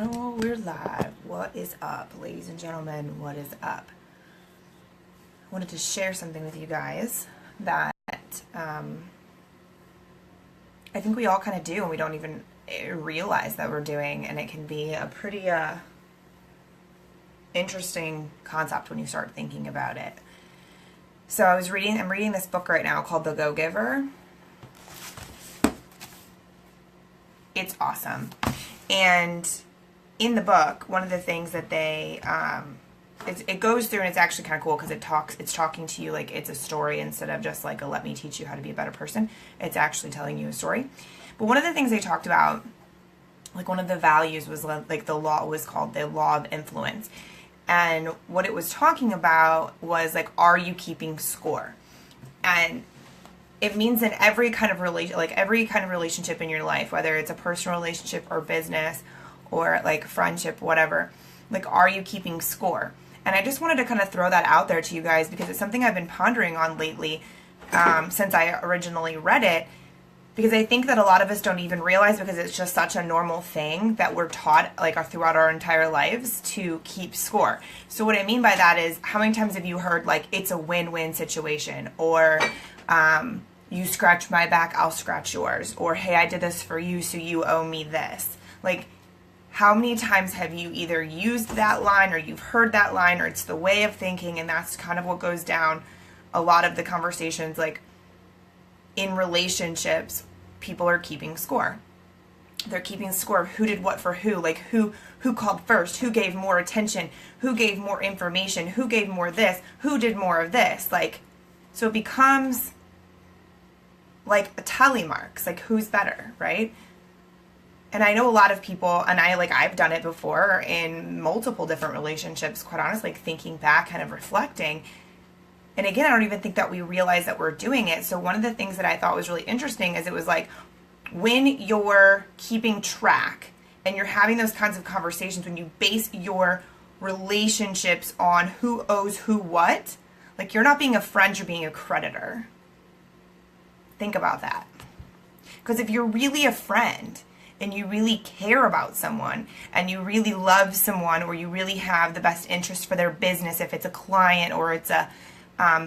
Oh, we're live. What is up, ladies and gentlemen? What is up? I wanted to share something with you guys that I think we all kind of do and we don't even realize that we're doing, and it can be a pretty interesting concept when you start thinking about it. So I'm reading this book right now called The Go-Giver. It's awesome. And in the book, one of the things that they, it goes through, and it's actually kind of cool because it's talking to you like it's a story instead of just like a let me teach you how to be a better person. It's actually telling you a story. But one of the things they talked about, like one of the values was like the law was called the law of influence. And what it was talking about was like, are you keeping score? And it means in every kind of relationship in your life, whether it's a personal relationship or business or like friendship, whatever, like, are you keeping score? And I just wanted to kind of throw that out there to you guys because it's something I've been pondering on lately since I originally read it, because I think that a lot of us don't even realize, because it's just such a normal thing that we're taught like throughout our entire lives to keep score. So what I mean by that is, how many times have you heard like it's a win-win situation, or you scratch my back, I'll scratch yours, or hey, I did this for you, so you owe me this. Like, how many times have you either used that line, or you've heard that line, or it's the way of thinking, and that's kind of what goes down a lot of the conversations. Like in relationships, people are keeping score. They're keeping score of who did what for who, like who called first, who gave more attention, who gave more information, who gave more this, who did more of this. Like, so it becomes like a tally marks, like who's better, right? And I know a lot of people, and I've done it before in multiple different relationships, quite honestly, like thinking back, kind of reflecting. And again, I don't even think that we realize that we're doing it. So one of the things that I thought was really interesting is it was like, when you're keeping track and you're having those kinds of conversations, when you base your relationships on who owes who what, like you're not being a friend, you're being a creditor. Think about that. Because if you're really a friend and you really care about someone and you really love someone, or you really have the best interest for their business, if it's a client or it's a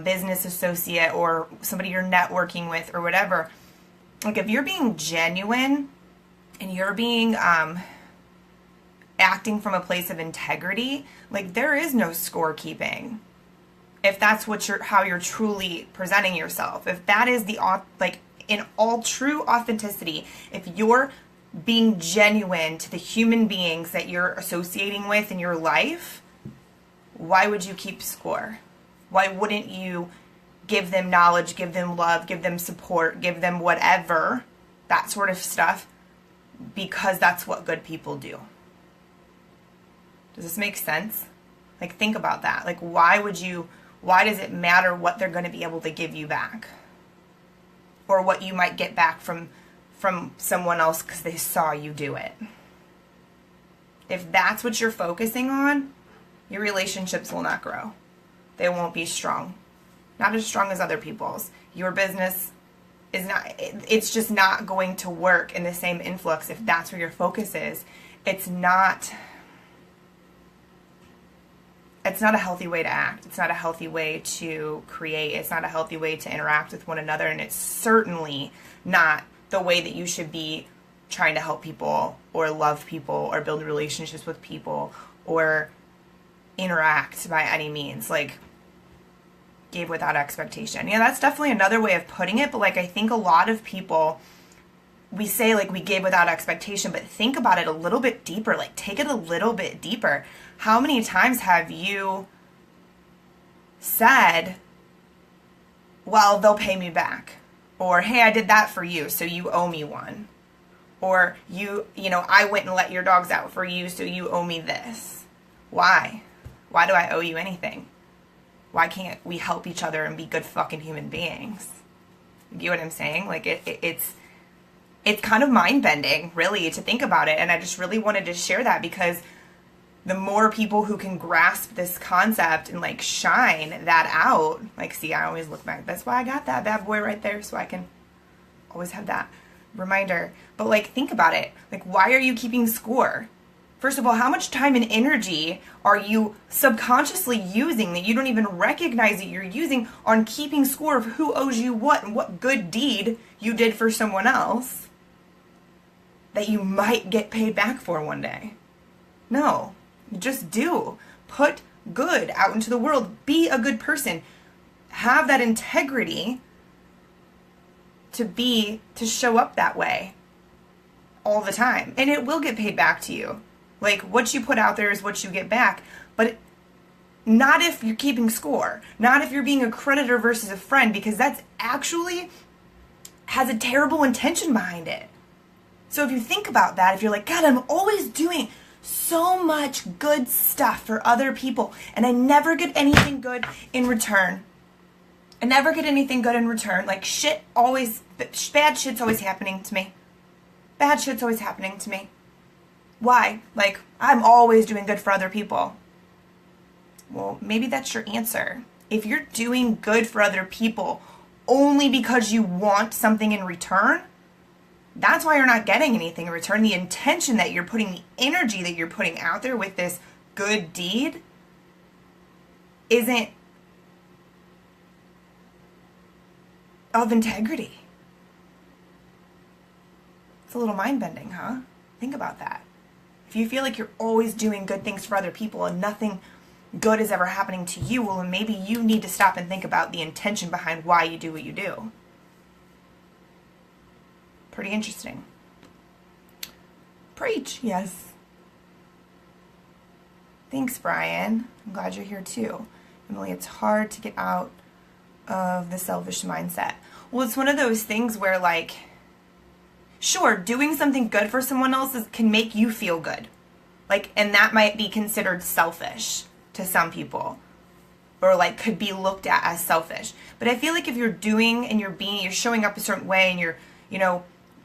business associate or somebody you're networking with or whatever, like if you're being genuine and you're being acting from a place of integrity, like there is no scorekeeping. If that's how you're truly presenting yourself, if that is like in all true authenticity, if you're being genuine to the human beings that you're associating with in your life, why would you keep score? Why wouldn't you give them knowledge, give them love, give them support, give them whatever, that sort of stuff, because that's what good people do? Does this make sense? Like, think about that. Like, why does it matter what they're going to be able to give you back? Or what you might get back from someone else because they saw you do it? If that's what you're focusing on, your relationships will not grow. They won't be strong. Not as strong as other people's. Your business is not, it's just not going to work in the same influx if that's where your focus is. It's not a healthy way to act. It's not a healthy way to create. It's not a healthy way to interact with one another. And it's certainly not the way that you should be trying to help people or love people or build relationships with people or interact by any means. Like, give without expectation. Yeah, that's definitely another way of putting it. But like, I think a lot of people, we say like we give without expectation, but think about it a little bit deeper. Like, take it a little bit deeper. How many times have you said, well, they'll pay me back? Or, hey, I did that for you, so you owe me one. Or, I went and let your dogs out for you, so you owe me this. Why? Why do I owe you anything? Why can't we help each other and be good fucking human beings? You get what I'm saying? Like, it's kind of mind-bending, really, to think about it. And I just really wanted to share that because the more people who can grasp this concept and like shine that out, like, see, I always look back. That's why I got that bad boy right there, so I can always have that reminder. But like, think about it. Like, why are you keeping score? First of all, how much time and energy are you subconsciously using that you don't even recognize that you're using on keeping score of who owes you what and what good deed you did for someone else that you might get paid back for one day? No, just do. Put good out into the world. Be a good person. Have that integrity to show up that way all the time. And it will get paid back to you. Like, what you put out there is what you get back. But not if you're keeping score. Not if you're being a creditor versus a friend, because that's actually has a terrible intention behind it. So if you think about that, if you're like, God, I'm always doing so much good stuff for other people, and I never get anything good in return. I never get anything good in return. Like, bad shit's always happening to me. Bad shit's always happening to me. Why? Like, I'm always doing good for other people. Well, maybe that's your answer. If you're doing good for other people only because you want something in return, that's why you're not getting anything in return. The intention that you're putting, the energy that you're putting out there with this good deed isn't of integrity. It's a little mind-bending, huh? Think about that. If you feel like you're always doing good things for other people and nothing good is ever happening to you, well, then maybe you need to stop and think about the intention behind why you do what you do. Pretty interesting. Preach, yes. Thanks, Brian. I'm glad you're here too. Emily, it's hard to get out of the selfish mindset. Well, it's one of those things where, like, sure, doing something good for someone else can make you feel good. Like, and that might be considered selfish to some people, or like could be looked at as selfish. But I feel like if you're doing and you're showing up a certain way and you're,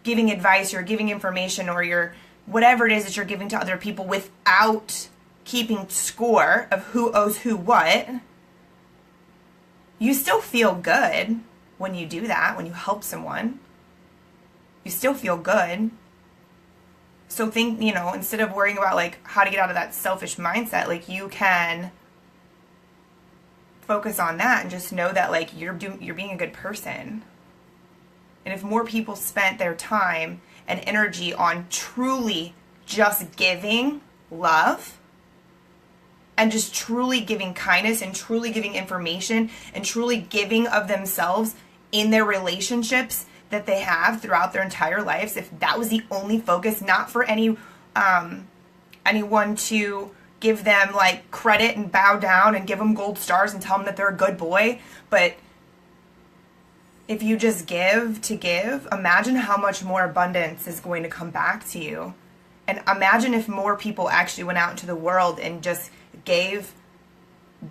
giving advice, you're giving information, or you're whatever it is that you're giving to other people without keeping score of who owes who what, you still feel good when you do that, when you help someone. You still feel good. So think, instead of worrying about like how to get out of that selfish mindset, like you can focus on that and just know that like you're being a good person. And if more people spent their time and energy on truly just giving love and just truly giving kindness and truly giving information and truly giving of themselves in their relationships that they have throughout their entire lives, if that was the only focus, not for anyone to give them like credit and bow down and give them gold stars and tell them that they're a good boy, but if you just give to give, imagine how much more abundance is going to come back to you. And imagine if more people actually went out into the world and just gave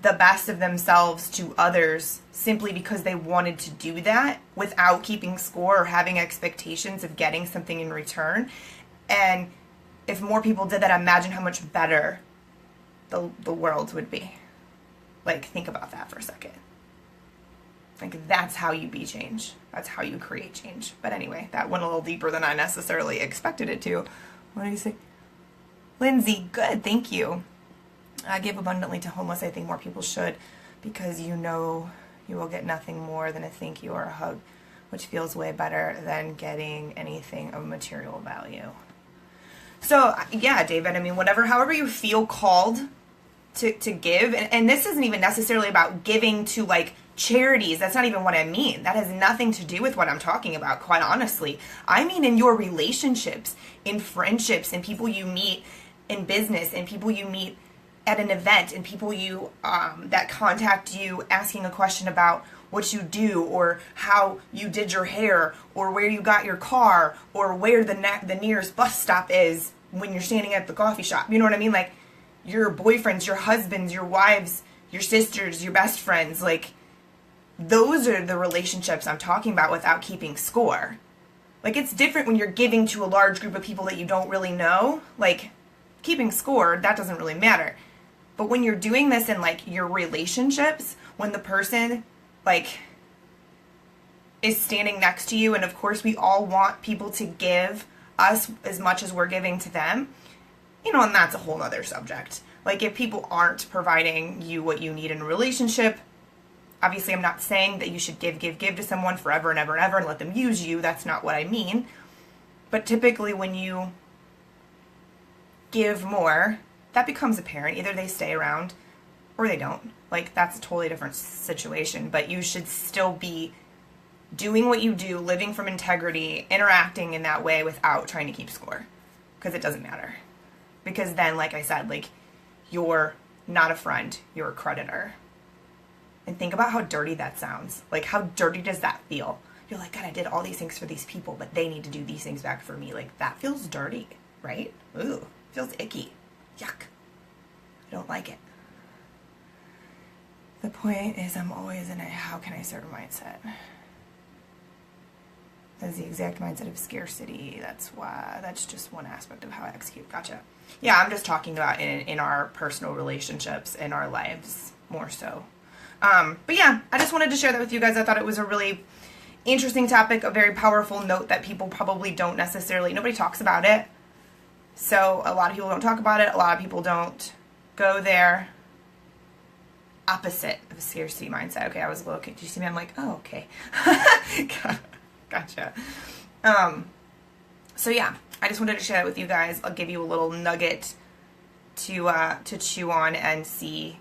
the best of themselves to others simply because they wanted to do that without keeping score or having expectations of getting something in return. And if more people did that, imagine how much better the world would be. Like, think about that for a second. Like, that's how you be change. That's how you create change. But anyway, that went a little deeper than I necessarily expected it to. What do you say? Lindsay, good, thank you. Give abundantly to homeless. I think more people should, because you will get nothing more than a thank you or a hug, which feels way better than getting anything of material value. So, yeah, David, I mean, however you feel called to give, and this isn't even necessarily about giving to, like, charities. That's not even what I mean. That has nothing to do with what I'm talking about, quite honestly. I mean in your relationships, in friendships, in people you meet in business, in people you meet at an event, and people you that contact you asking a question about what you do, or how you did your hair, or where you got your car, or where the nearest bus stop is when you're standing at the coffee shop. You know what I mean? Like, your boyfriends, your husbands, your wives, your sisters, your best friends, like, those are the relationships I'm talking about without keeping score. Like, it's different when you're giving to a large group of people that you don't really know. Like, keeping score, that doesn't really matter. But when you're doing this in, like, your relationships, when the person, like, is standing next to you, and of course we all want people to give us as much as we're giving to them, and that's a whole other subject. Like, if people aren't providing you what you need in a relationship, obviously I'm not saying that you should give to someone forever and ever and ever and let them use you. That's not what I mean. But typically when you give more, that becomes apparent. Either they stay around or they don't. Like, that's a totally different situation. But you should still be doing what you do, living from integrity, interacting in that way without trying to keep score. Because it doesn't matter. Because then, like I said, like, you're not a friend, you're a creditor. And think about how dirty that sounds. Like, how dirty does that feel? You're like, God, I did all these things for these people, but they need to do these things back for me. Like, that feels dirty, right? Ooh, feels icky. Yuck. I don't like it. The point is, I'm always in a how can I serve mindset. That's the exact mindset of scarcity. That's just one aspect of how I execute. Gotcha. Yeah, I'm just talking about in our personal relationships, in our lives, more so. But yeah, I just wanted to share that with you guys. I thought it was a really interesting topic, a very powerful note that people probably don't necessarily, nobody talks about it. So a lot of people don't talk about it. A lot of people don't go there. Opposite of a scarcity mindset. Okay, I was a little, did you see me? I'm like, oh, okay. Gotcha. So yeah, I just wanted to share that with you guys. I'll give you a little nugget to chew on and see,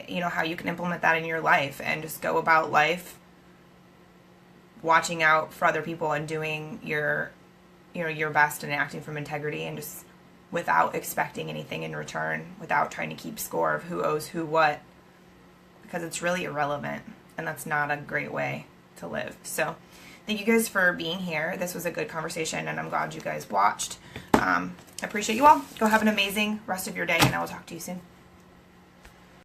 how you can implement that in your life and just go about life watching out for other people and doing your best and acting from integrity and just without expecting anything in return, without trying to keep score of who owes who what, because it's really irrelevant and that's not a great way to live. So thank you guys for being here. This was a good conversation and I'm glad you guys watched. I appreciate you all. Go have an amazing rest of your day and I will talk to you soon.